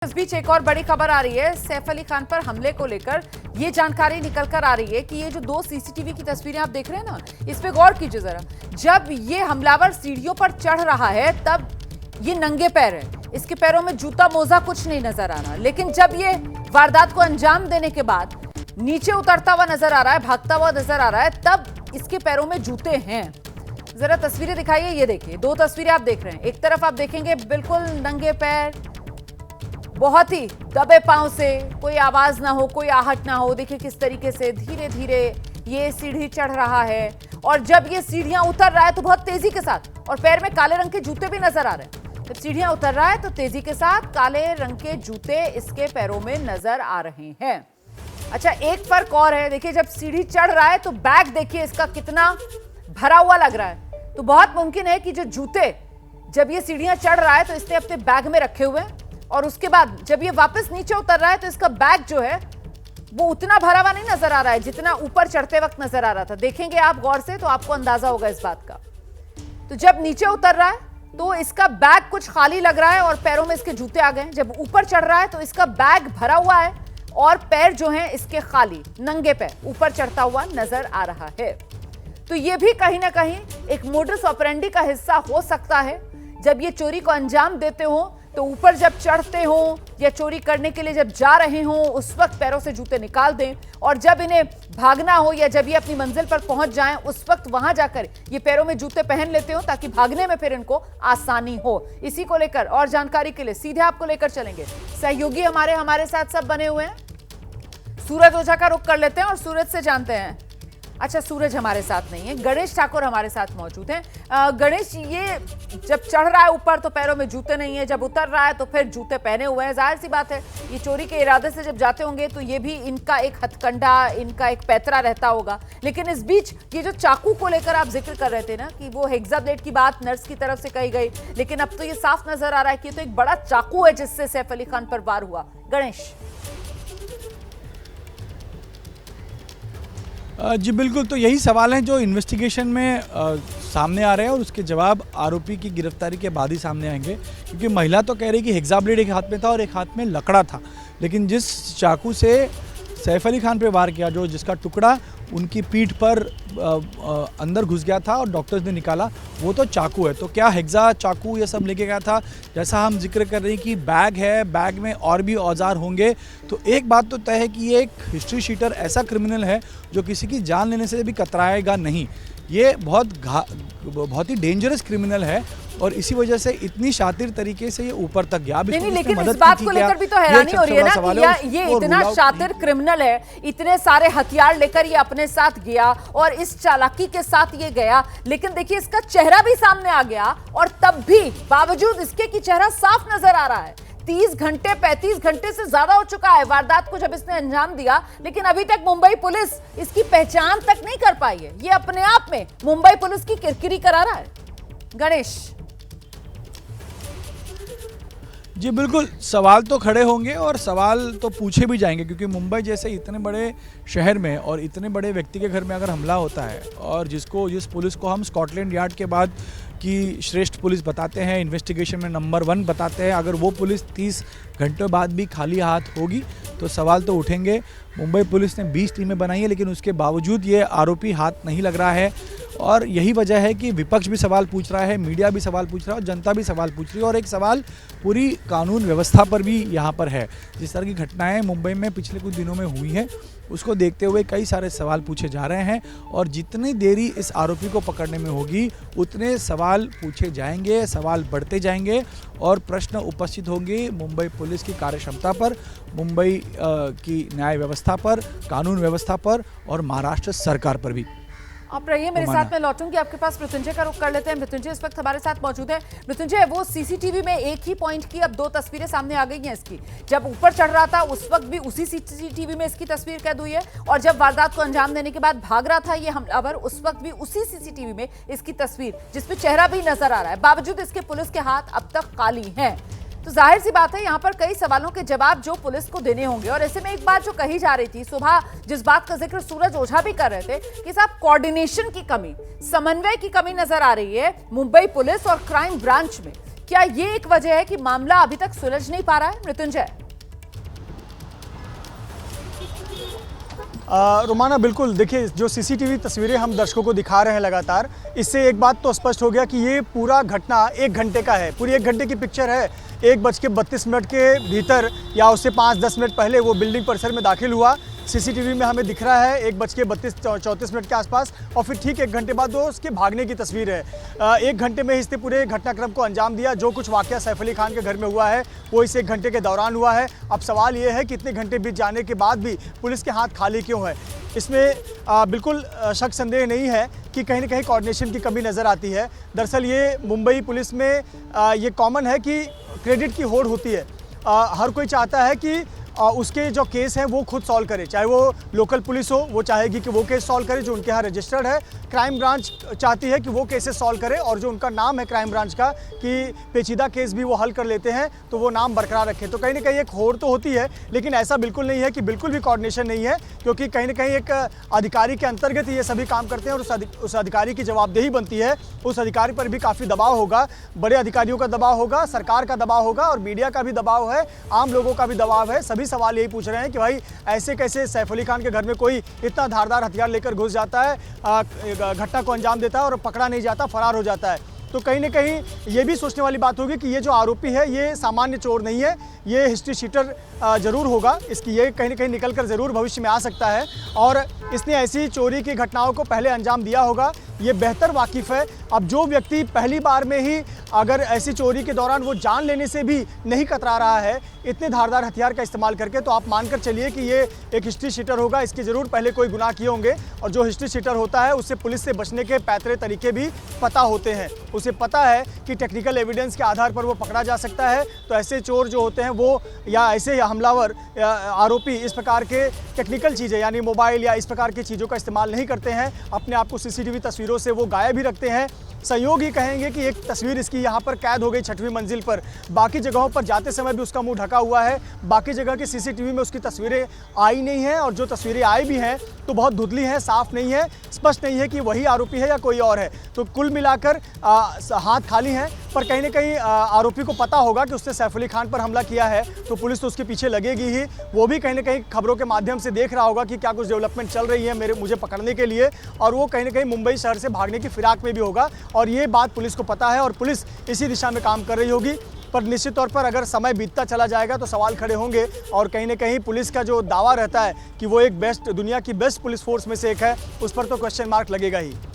इस बीच एक और बड़ी खबर आ रही है सैफ अली खान पर हमले को लेकर। ये जानकारी निकल कर आ रही है कि ये जो दो सीसीटीवी की तस्वीरें आप देख रहे हैं ना, इस पे गौर कीजिए जरा। जब ये हमलावर सीढ़ियों पर चढ़ रहा है तब ये नंगे पैर है, इसके पैरों में जूता मोजा कुछ नहीं नजर आ रहा। लेकिन जब ये वारदात को अंजाम देने के बाद नीचे उतरता हुआ नजर आ रहा है, भागता हुआ नजर आ रहा है, तब इसके पैरों में जूते हैं। जरा तस्वीरें दिखाइए। ये देखिए, दो तस्वीरें आप देख रहे हैं। एक तरफ आप देखेंगे बिल्कुल नंगे पैर, बहुत ही दबे पांव से, कोई आवाज ना हो, कोई आहट ना हो। देखिए किस तरीके से धीरे धीरे ये सीढ़ी चढ़ रहा है, और जब ये सीढ़ियां उतर रहा है तो बहुत तेजी के साथ, और पैर में काले रंग के जूते भी नजर आ रहे हैं। जब सीढ़ियां उतर रहा है तो तेजी के साथ काले रंग के जूते इसके पैरों में नजर आ रहे हैं। अच्छा, एक फर्क और है। देखिए, जब सीढ़ी चढ़ रहा है तो बैग देखिए इसका कितना भरा हुआ लग रहा है। तो बहुत मुमकिन है कि जो जूते जब ये सीढ़ियां चढ़ रहा है तो इसने अपने बैग में रखे हुए हैं, और उसके बाद जब ये वापस नीचे उतर रहा है तो इसका बैग जो है वो उतना भरा हुआ नहीं नजर आ रहा है जितना ऊपर चढ़ते वक्त नजर आ रहा था। देखेंगे आप गौर से तो आपको अंदाजा होगा इस बात का। तो जब नीचे उतर रहा है तो इसका बैग कुछ खाली लग रहा है और पैरों में इसके जूते आ गए। जब ऊपर चढ़ रहा है तो इसका बैग भरा हुआ है और पैर जो हैं इसके खाली, नंगे पैर ऊपर चढ़ता हुआ नजर आ रहा है। तो ये भी कहीं ना कहीं एक मोडस ऑपरेंडी का हिस्सा हो सकता है। जब ये चोरी को अंजाम देते हो तो ऊपर जब चढ़ते हो या चोरी करने के लिए जब जा रहे हो उस वक्त पैरों से जूते निकाल दें, और जब इन्हें भागना हो या जब ये अपनी मंजिल पर पहुंच जाएं उस वक्त वहां जाकर ये पैरों में जूते पहन लेते हो ताकि भागने में फिर इनको आसानी हो। इसी को लेकर और जानकारी के लिए सीधे आपको लेकर चलेंगे। सहयोगी हमारे साथ सब बने हुए हैं। सूरज ओझा का रुख कर लेते हैं और सूरज से जानते हैं। अच्छा, सूरज हमारे साथ नहीं है, गणेश ठाकुर हमारे साथ मौजूद हैं। गणेश, ये जब चढ़ रहा है ऊपर तो पैरों में जूते नहीं है, जब उतर रहा है तो फिर जूते पहने हुए हैं। जाहिर सी बात है ये चोरी के इरादे से जब जाते होंगे तो ये भी इनका एक हथकंडा, इनका एक पैतरा रहता होगा। लेकिन इस बीच ये जो चाकू को लेकर आप जिक्र कर रहे थे ना कि वो हेक्साब्लेड की बात नर्स की तरफ से कही गई, लेकिन अब तो ये साफ नजर आ रहा है कि ये तो एक बड़ा चाकू है जिससे सैफ अली खान पर वार हुआ। गणेश जी बिल्कुल, तो यही सवाल हैं जो इन्वेस्टिगेशन में सामने आ रहे हैं और उसके जवाब आरोपी की गिरफ्तारी के बाद ही सामने आएंगे। क्योंकि महिला तो कह रही कि हेक्साब्लेड एक हाथ में था और एक हाथ में लकड़ा था, लेकिन जिस चाकू से सैफ अली खान पे वार किया, जो जिसका टुकड़ा उनकी पीठ पर अंदर घुस गया था और डॉक्टर्स ने निकाला, वो तो चाकू है। तो क्या हेक्सा चाकू ये सब लेके गया था? जैसा हम जिक्र कर रहे हैं कि बैग है, बैग में और भी औजार होंगे। तो एक बात तो तय है कि ये एक हिस्ट्री शीटर ऐसा क्रिमिनल है जो किसी की जान लेने से भी कतराएगा नहीं। ये बहुत ही डेंजरस क्रिमिनल है और इसी वजह से इतनी शातिर तरीके से ये ऊपर तक गया। नहीं, लेकिन इस बात को लेकर भी तो हैरानी हो रही है ना कि ये इतना शातिर क्रिमिनल है, इतने सारे हथियार लेकर ये अपने साथ गया और इस चालाकी के साथ ये गया। लेकिन देखिए इसका चेहरा भी सामने आ गया, और तब भी बावजूद इसके कि चेहरा साफ नजर आ रहा है। 30 घंटे 35 घंटे से ज्यादा हो चुका है वारदात को जब इसने अंजाम दिया, लेकिन अभी तक मुंबई पुलिस इसकी पहचान तक नहीं कर पाई है। ये अपने आप में मुंबई पुलिस की किरकिरी करा रहा है। गणेश जी बिल्कुल, सवाल तो खड़े होंगे और सवाल तो पूछे भी जाएंगे, क्योंकि मुंबई जैसे इतने बड़े शहर में और इतने बड़े व्यक्ति के घर में अगर हमला होता है, और जिस पुलिस को हम स्कॉटलैंड यार्ड के बाद की श्रेष्ठ पुलिस बताते हैं, इन्वेस्टिगेशन में नंबर 1 बताते हैं, अगर वो पुलिस 30 घंटों बाद भी खाली हाथ होगी तो सवाल तो उठेंगे। मुंबई पुलिस ने 20 टीमें बनाई है, लेकिन उसके बावजूद ये आरोपी हाथ नहीं लग रहा है। और यही वजह है कि विपक्ष भी सवाल पूछ रहा है, मीडिया भी सवाल पूछ रहा है और जनता भी सवाल पूछ रही है। और एक सवाल पूरी कानून व्यवस्था पर भी यहाँ पर है। जिस तरह की घटनाएं मुंबई में पिछले कुछ दिनों में हुई हैं, उसको देखते हुए कई सारे सवाल पूछे जा रहे हैं, और जितनी देरी इस आरोपी को पकड़ने में होगी उतने सवाल पूछे जाएंगे, सवाल बढ़ते जाएंगे और प्रश्न उपस्थित होंगे मुंबई पुलिस की कार्यक्षमता पर, मुंबई की न्याय व्यवस्था पर, कानून व्यवस्था पर और महाराष्ट्र सरकार पर भी। आप रहिए मेरे साथ, मैं लौटूंगी आपके पास। मृत्युंजय का रुख कर लेते हैं। मृत्युंजय इस वक्त हमारे साथ मौजूद है। मृत्युंजय, वो सीसीटीवी में एक ही पॉइंट की अब 2 तस्वीरें सामने आ गई हैं इसकी। जब ऊपर चढ़ रहा था उस वक्त भी उसी सीसीटीवी में इसकी तस्वीर कैद हुई है, और जब वारदात को अंजाम देने के बाद भाग रहा था ये हमलावर उस वक्त भी उसी सीसीटीवी में इसकी तस्वीर, जिसमें चेहरा भी नजर आ रहा है। बावजूद इसके पुलिस के हाथ अब तक खाली हैं। तो जाहिर सी बात है यहाँ पर कई सवालों के जवाब जो पुलिस को देने होंगे। और ऐसे में एक बात जो कही जा रही थी सुबह, जिस बात का जिक्र सूरज ओझा भी कर रहे थे कि साहब कोऑर्डिनेशन की कमी, समन्वय की कमी नजर आ रही है मुंबई पुलिस और क्राइम ब्रांच में। क्या ये एक वजह है कि मामला अभी तक सुलझ नहीं पा रहा है? मृत्युंजय। रोमाना, बिल्कुल देखिए, जो सीसीटीवी तस्वीरें हम दर्शकों को दिखा रहे हैं लगातार, इससे एक बात तो स्पष्ट हो गया कि ये पूरा घटना 1 घंटे का है। पूरी 1 घंटे की पिक्चर है। 1:32 के भीतर या उससे 5-10 मिनट पहले वो बिल्डिंग परिसर में दाखिल हुआ। सीसीटीवी में हमें दिख रहा है 1:32-34 के आसपास, और फिर ठीक 1 घंटे बाद वो उसके भागने की तस्वीर है। 1 घंटे में इसने पूरे घटनाक्रम को अंजाम दिया। जो कुछ वाकया सैफ अली खान के घर में हुआ है वो इस 1 घंटे के दौरान हुआ है। अब सवाल ये है कि इतने घंटे बीत जाने के बाद भी पुलिस के हाथ खाली क्यों है? इसमें बिल्कुल शक संदेह नहीं है कि कहीं ना कहीं कोऑर्डिनेशन की कमी नज़र आती है। दरअसल ये मुंबई पुलिस में ये कॉमन है कि क्रेडिट की होड़ होती है। हर कोई चाहता है कि उसके जो केस हैं वो खुद सॉल्व करे, चाहे वो लोकल पुलिस हो, वो चाहेगी कि वो केस सॉल्व करे जो उनके यहाँ रजिस्टर्ड है। क्राइम ब्रांच चाहती है कि वो केसेस सॉल्व करे और जो उनका नाम है क्राइम ब्रांच का कि पेचीदा केस भी वो हल कर लेते हैं, तो वो नाम बरकरार रखे। तो कहीं ना कहीं एक होड़ तो होती है, लेकिन ऐसा बिल्कुल नहीं है कि बिल्कुल भी कोऑर्डिनेशन नहीं है, क्योंकि कहीं ना कहीं एक अधिकारी के अंतर्गत ये सभी काम करते हैं और उस अधिकारी की जवाबदेही बनती है। उस अधिकारी पर भी काफ़ी दबाव होगा, बड़े अधिकारियों का दबाव होगा, सरकार का दबाव होगा और मीडिया का भी दबाव है, आम लोगों का भी दबाव है। सभी सवाल यही पूछ रहे हैं कि भाई ऐसे कैसे सैफ अली खान के घर में कोई इतना धारदार हथियार लेकर घुस जाता है, घटना को अंजाम देता है और पकड़ा नहीं जाता, फरार हो जाता है। तो कहीं ना कहीं ये भी सोचने वाली बात होगी कि ये जो आरोपी है ये सामान्य चोर नहीं है, ये हिस्ट्री शीटर जरूर होगा। इसकी ये कहीं ना कहीं निकल कर ज़रूर भविष्य में आ सकता है और इसने ऐसी चोरी की घटनाओं को पहले अंजाम दिया होगा, ये बेहतर वाकिफ़ है। अब जो व्यक्ति पहली बार में ही अगर ऐसी चोरी के दौरान वो जान लेने से भी नहीं कतरा रहा है इतने धारदार हथियार का इस्तेमाल करके, तो आप मानकर चलिए कि ये एक हिस्ट्री शीटर होगा। इसके ज़रूर पहले कोई गुनाह किए होंगे और जो हिस्ट्री शीटर होता है उससे पुलिस से बचने के पैतरे तरीके भी पता होते हैं। उसे पता है कि टेक्निकल एविडेंस के आधार पर वो पकड़ा जा सकता है। तो ऐसे चोर जो होते हैं वो या ऐसे हमलावर आरोपी इस प्रकार के टेक्निकल चीज़ें यानी मोबाइल या इस प्रकार की चीज़ों का इस्तेमाल नहीं करते हैं। अपने आप को सीसीटीवी तस्वीरों से वो गायब ही रखते हैं। सहयोग ही कहेंगे कि एक तस्वीर इसकी यहाँ पर कैद हो गई 6वीं मंजिल पर, बाकी जगहों पर जाते समय भी उसका मुंह ढका हुआ है। बाकी जगह की सीसीटीवी में उसकी तस्वीरें आई नहीं हैं और जो तस्वीरें आई भी हैं तो बहुत धुंधली हैं, साफ नहीं है, स्पष्ट नहीं है कि वही आरोपी है या कोई और है। तो कुल मिलाकर हाथ खाली हैं, पर कहीं ना कहीं आरोपी को पता होगा कि उसने सैफ अली खान पर हमला किया है, तो पुलिस तो उसके पीछे लगेगी ही। वो भी कहीं ना कहीं खबरों के माध्यम से देख रहा होगा कि क्या कुछ डेवलपमेंट चल रही है मुझे पकड़ने के लिए, और वो कहीं ना कहीं मुंबई शहर से भागने की फिराक में भी होगा। और ये बात पुलिस को पता है और पुलिस इसी दिशा में काम कर रही होगी। पर निश्चित तौर पर अगर समय बीतता चला जाएगा तो सवाल खड़े होंगे और कहीं ना कहीं पुलिस का जो दावा रहता है कि वो एक दुनिया की बेस्ट पुलिस फोर्स में से एक है, उस पर तो क्वेश्चन मार्क लगेगा ही।